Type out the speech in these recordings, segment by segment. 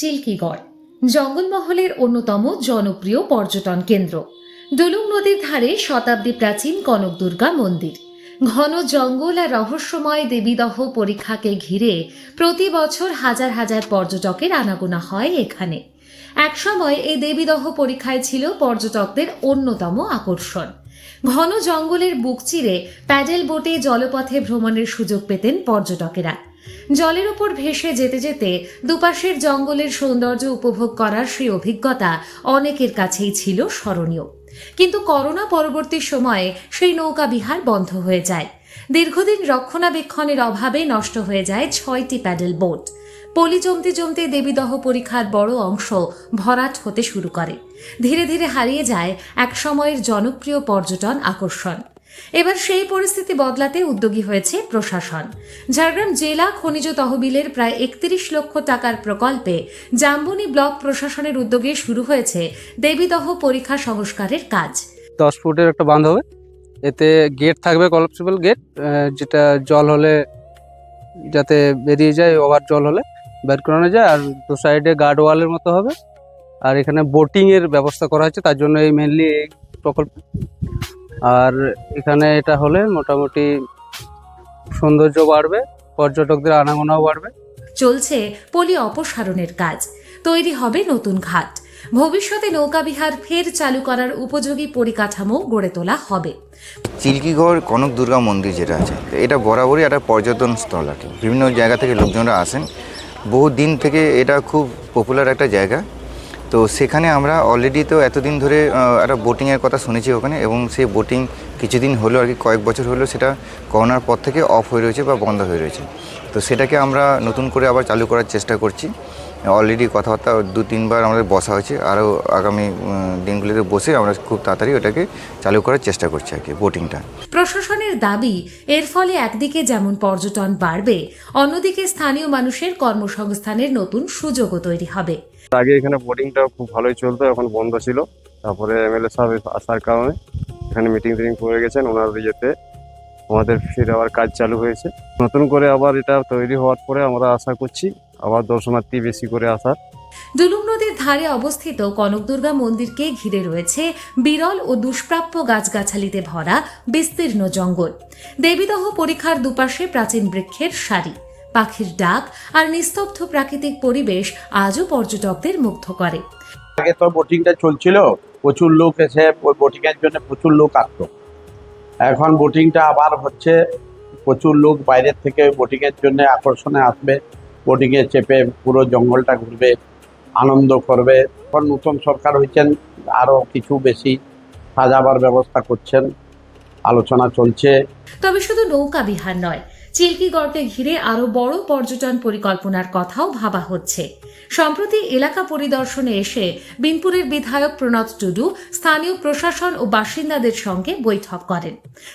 চিল্কিগড় জঙ্গলমহলের অন্যতম জনপ্রিয় পর্যটন কেন্দ্র। ডুলুং নদীর ধারে শতাব্দী প্রাচীন কনক দুর্গা মন্দির। ঘন জঙ্গল আর রহস্যময় দেবীদহ পরীক্ষাকে ঘিরে প্রতি বছর হাজার হাজার পর্যটকের আনাগোনা হয় এখানে। একসময় এই দেবীদহ পরীক্ষায় ছিল পর্যটকদের অন্যতম আকর্ষণ। ঘন জঙ্গলের বুক চিরে প্যাডেল বোটে জলপথে ভ্রমণের সুযোগ পেতেন পর্যটকেরা। জলের উপর ভেসে যেতে যেতে দুপাশের জঙ্গলের সৌন্দর্য উপভোগ করার সেই অভিজ্ঞতা অনেকের কাছেই ছিল স্মরণীয়। কিন্তু করোনা পরবর্তী সময়ে সেই নৌকা বিহার বন্ধ হয়ে যায়। দীর্ঘদিন রক্ষণাবেক্ষণের অভাবে নষ্ট হয়ে যায় 6টি প্যাডেল বোট। পলি জমতে জমতে দেবীদহ পরীক্ষার বড় অংশ ভরাট হতে শুরু করে। ধীরে ধীরে হারিয়ে যায় এক সময়ের জনপ্রিয় পর্যটন আকর্ষণ। এবার সেই পরিস্থিতি বদলাতে উদ্যোগী হয়েছে প্রশাসন। ঝাড়গ্রাম জেলা খনিজ তহবিলের প্রায় 31 লক্ষ টাকার প্রকল্পে জাম্বনি ব্লক প্রশাসনের উদ্যোগে শুরু হয়েছে দেবীদহ পরীক্ষা সংস্কারের কাজ। 10 ফুটের একটা বাঁধ হবে, এতে গেট থাকবে, কলাপসিবল গেট, যেটা জল হলে যাতে বেরিয়ে যায়, ওভার জল হলে বের করানো যায়। আর দু সাইডে গার্ড ওয়ালের মতো হবে। আর এখানে বোটিং এর ব্যবস্থা করা হয়েছে, তার জন্য এই মেনলি এই প্রকল্প। আর এখানে এটা হলে মোটামুটি সৌন্দর্য বাড়বে, পর্যটকদের আনাগোনাও বাড়বে। চলছে পলি অপসারণের কাজ, তৈরি হবে নতুন ঘাট। ভবিষ্যতে নৌকাবিহার ফের চালু করার উপযোগী পরিকাঠামো গড়ে তোলা হবে। চিল্কিগড় কনক দুর্গা মন্দির যেটা আছে, এটা বরাবরই একটা পর্যটন স্থল আর কি। বিভিন্ন জায়গা থেকে লোকজনরা আসেন, বহু দিন থেকে এটা খুব পপুলার একটা জায়গা। তো সেখানে আমরা অলরেডি তো এতদিন ধরে একটা বোটিংয়ের কথা শুনেছি ওখানে, এবং সেই বোটিং কিছুদিন হলো আর কি, কয়েক বছর হলো সেটা করোনার পর থেকে অফ হয়ে রয়েছে বা বন্ধ হয়ে রয়েছে। তো সেটাকে আমরা নতুন করে আবার চালু করার চেষ্টা করছি। অলরেডি কথাবার্তা 2-3 বার আমাদের বসা হয়েছে, আরও আগামী দিনগুলিতে বসে আমরা খুব তাড়াতাড়ি ওটাকে চালু করার চেষ্টা করছি আর কি, বোটিংটা। প্রশাসনের দাবি, এর ফলে একদিকে যেমন পর্যটন বাড়বে, অন্যদিকে স্থানীয় মানুষের কর্মসংস্থানের নতুন সুযোগও তৈরি হবে। আগে এখানে বোটিংটা খুব ভালোই চলতো, এখন বন্ধ ছিল। তারপরে এমএলএ সাহেব আসার কারণে এখানে মিটিং করে গেছেন, ওনার ইয়েতে আমাদের ফির আবার কাজ চালু হয়েছে। নতুন করে আবার এটা তৈরি হওয়ার পরে আমরা আশা করছি আবার দর্শনার্থী বেশি করে আসার। ডুলুং নদীর ধারে অবস্থিত কনক দুর্গা মন্দিরকে ঘিরে রয়েছে বিরল ও দুষ্প্রাপ্য গাছগাছালিতে ভরা বিস্তীর্ণ জঙ্গল। দেবীদহ পরীক্ষার দুপাশে প্রাচীন বৃক্ষের সারি, পাখির ডাক আর নিস্তব্ধ প্রাকৃতিক পরিবেশ আজও পর্যটকদের মুগ্ধ করে। আগে তো বোটিংটা চলছিল, প্রচুর লোক এসে বোটিং এর জন্য প্রচুর লোক আসতো। এখন বোটিংটা আবার হচ্ছে, প্রচুর লোক বাইরের থেকে বোটিং এর জন্য আকর্ষণে আসবে, বোটিং এ চেপে পুরো জঙ্গলটা ঘুরবে, আনন্দ করবে। এখন নতুন সরকার হয়েছেন, আরো কিছু বেশি সাজাবার ব্যবস্থা করছেন, আলোচনা চলছে। তবে শুধু নৌকা বিহার নয়, চিল্কিগড়কে ঘিরে আরো বড় পর্যটন পরিকল্পনার কথাও ভাবা হচ্ছে। সম্প্রতি এলাকা পরিদর্শনে এসে বিনপুরের বিধায়ক প্রণব টুডু স্থানীয় প্রশাসন ও বাসিন্দাদের সঙ্গে বৈঠক করেন।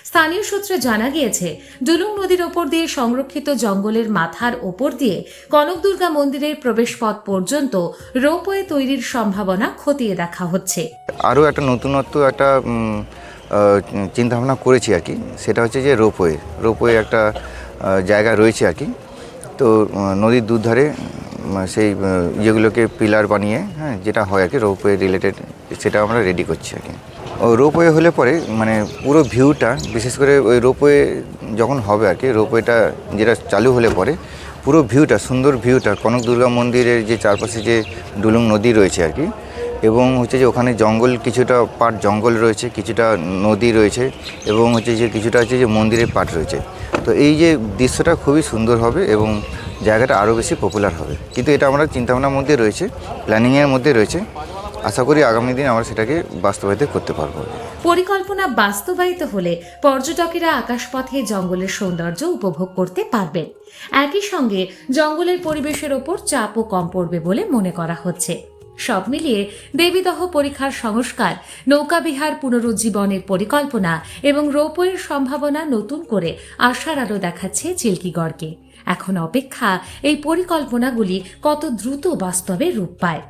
স্থানীয় সূত্রে জানা গিয়েছে, ডুলুং নদীর ওপর দিয়ে সংরক্ষিত জঙ্গলের মাথার ওপর দিয়ে কনক দুর্গা মন্দিরের প্রবেশপথ পর্যন্ত রোপওয়ে তৈরির সম্ভাবনা খতিয়ে দেখা হচ্ছে। আরও একটা নতুনত্ব একটা চিন্তাভাবনা করেছি আর কি, সেটা হচ্ছে যে রোপওয়ে একটা জায়গা রয়েছে আর কি। তো নদীর দুধারে সেই যেগুলোকে পিলার বানিয়ে, হ্যাঁ, যেটা হয় আর কি রোপওয়ে রিলেটেড, সেটা আমরা রেডি করছি আর কি। রোপওয়ে হলে পরে মানে পুরো ভিউটা, বিশেষ করে ওই রোপওয়ে যখন হবে আর কি, রোপওয়েটা যেটা চালু হলে পরে পুরো ভিউটা, সুন্দর ভিউটা, কনক দুর্গা মন্দিরের যে চারপাশে যে ডুলুং নদী রয়েছে আর কি, এবং হচ্ছে যে ওখানে জঙ্গল, কিছুটা পার্ট জঙ্গল রয়েছে, কিছুটা নদী রয়েছে, এবং হচ্ছে যে কিছুটা হচ্ছে যে মন্দিরের পার্ট রয়েছে। তো এই যে দৃশ্যটা খুবই সুন্দর হবে এবং জায়গাটা আরও বেশি পপুলার হবে। কিন্তু এটা আমরা চিন্তাভাবনার মধ্যে রয়েছে, প্ল্যানিংয়ের মধ্যে রয়েছে। আশা করি আগামী দিন আমরা সেটাকে বাস্তবায়িত করতে পারবো। পরিকল্পনা বাস্তবায়িত হলে পর্যটকেরা আকাশপথে জঙ্গলের সৌন্দর্য উপভোগ করতে পারবেন। একই সঙ্গে জঙ্গলের পরিবেশের ওপর চাপও কম পড়বে বলে মনে করা হচ্ছে। সব মিলিয়ে দেবীদহ পরীক্ষার সংস্কার, নৌকাবিহার পুনরুজ্জীবনের পরিকল্পনা এবং রোপওয়ের সম্ভাবনা নতুন করে আশার আলো দেখাচ্ছে চিল্কিগড়কে। এখন অপেক্ষা এই পরিকল্পনাগুলি কত দ্রুত বাস্তবে রূপ পায়।